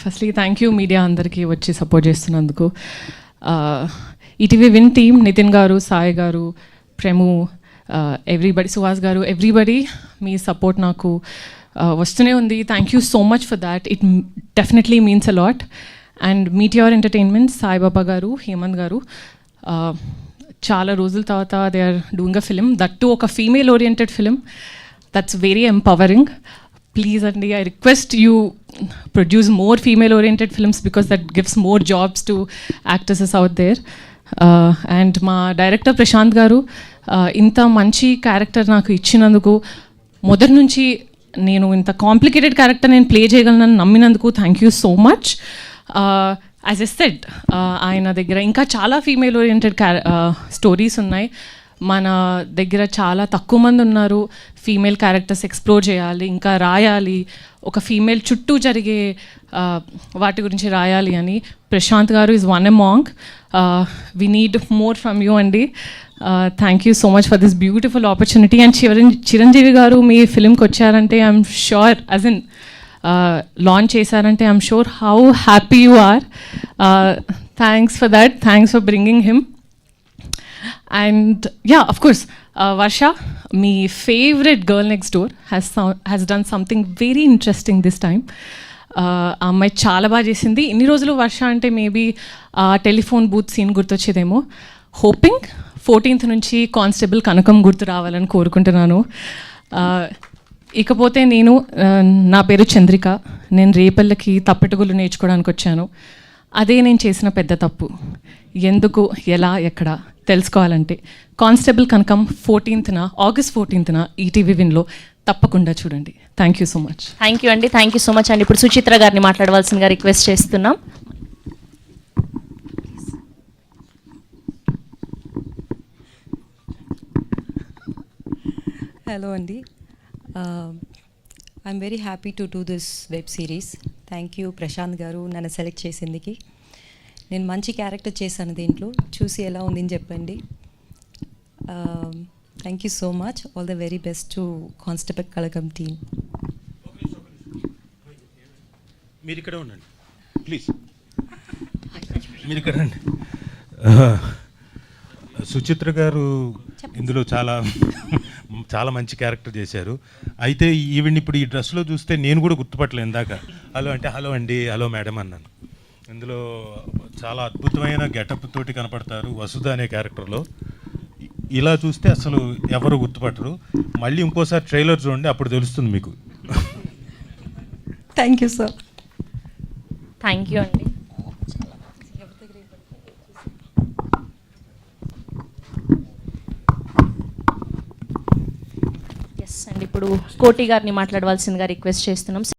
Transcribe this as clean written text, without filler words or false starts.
Firstly thank you media అందరికీ వచ్చి support చేస్తున్నందుకు. ఈటీవీ విన్ టీమ్, నితిన్ గారు, సాయి గారు, ప్రేము, ఎవ్రీబడి, సుహాస్ గారు, ఎవ్రీబడి మీ సపోర్ట్ నాకు వస్తూనే ఉంది. Thank you so much for that. It definitely means a lot. And మీటిఆర్ ఎంటర్టైన్మెంట్, సాయిబాబా గారు, హేమంత్ గారు, చాలా రోజుల తర్వాత they are doing a film, that too ఒక female oriented film. That's very empowering. Please, Andy, I request you produce more female-oriented films because that gives more jobs to actresses out there. And మా director Prashanth గారు ఇంత మంచి character నాకు ఇచ్చినందుకు, మొదటి నుంచి నేను ఇంత కాంప్లికేటెడ్ క్యారెక్టర్ నేను ప్లే చేయగలనని నమ్మినందుకు thank you so much. As I said, ఆయన దగ్గర ఇంకా చాలా ఫీమేల్ ఓరియంటెడ్ స్టోరీస్ ఉన్నాయి. మన దగ్గర చాలా తక్కువ మంది ఉన్నారు ఫీమేల్ క్యారెక్టర్స్ ఎక్స్ప్లోర్ చేయాలి, ఇంకా రాయాలి, ఒక ఫీమేల్ చుట్టూ జరిగే వాటి గురించి రాయాలి అని. ప్రశాంత్ గారు is one among. We need more from you అండి. Thank you so much for this beautiful opportunity. And Chiranjeevi గారు మీ ఫిలింకి వచ్చారంటే I'm sure, as in launch చేశారంటే I'm sure how happy you are. Thanks for that. Thanks for bringing him. And yeah, of course, Varsha, my favorite girl next door, has done something very interesting this time. అమ్మాయి చాలా బాగా చేసింది. ఇన్ని రోజులు వర్ష అంటే maybe telephone booth scene గుర్తొచ్చేదేమో. Hoping 14th నుంచి constable కనకం గుర్తు రావాలని కోరుకుంటున్నాను. ఇకపోతే నా పేరు చంద్రిక. నేను రేపల్లకి తప్పెటగులు నేర్చుకోవడానికి వచ్చాను. అదే నేను చేసిన పెద్ద తప్పు. ఎందుకు, ఎలా, ఎక్కడ తెలుసుకోవాలంటే constable Kanakam 14th, August 14th ETV విన్లో తప్పకుండా చూడండి. Thank you so much. Thank you అండి. థ్యాంక్ యూ సో మచ్ అండి. ఇప్పుడు సుచిత్ర గారిని మాట్లాడవలసిందిగా రిక్వెస్ట్ చేస్తున్నాం. హలో అండి. I'm very happy to do this web series. Thank you Prashant గారు నన్ను సెలెక్ట్ చేసేందుకు. నేను మంచి క్యారెక్టర్ చేశాను దీంట్లో, చూసి ఎలా ఉందని చెప్పండి. Thank you so much. All the very best to constable Kanakam team. మీరు ఇక్కడ ఉండండి ప్లీజ్. మీరు ఇక్కడ రండి. సుచిత్ర గారు ఇందులో చాలా మంచి క్యారెక్టర్ చేశారు. అయితే ఈవిడ్ని ఇప్పుడు ఈ డ్రెస్లో చూస్తే నేను కూడా గుర్తుపట్టలేదు. ఇందాక హలో అంటే హలో అండి, హలో మేడం అన్నాను. ఇందులో చాలా అద్భుతమైన గెటప్ తోటి కనపడతారు వసుధ అనే క్యారెక్టర్లో. ఇలా చూస్తే అసలు ఎవరు గుర్తుపట్టరు. మళ్ళీ ఇంకోసారి ట్రైలర్ చూడండి, అప్పుడు తెలుస్తుంది మీకు. Thank you sir. Thank you అండి. ఎస్ అండి, ఇప్పుడు కోటి గారిని మాట్లాడవలసిందిగా రిక్వెస్ట్ చేస్తున్నాం.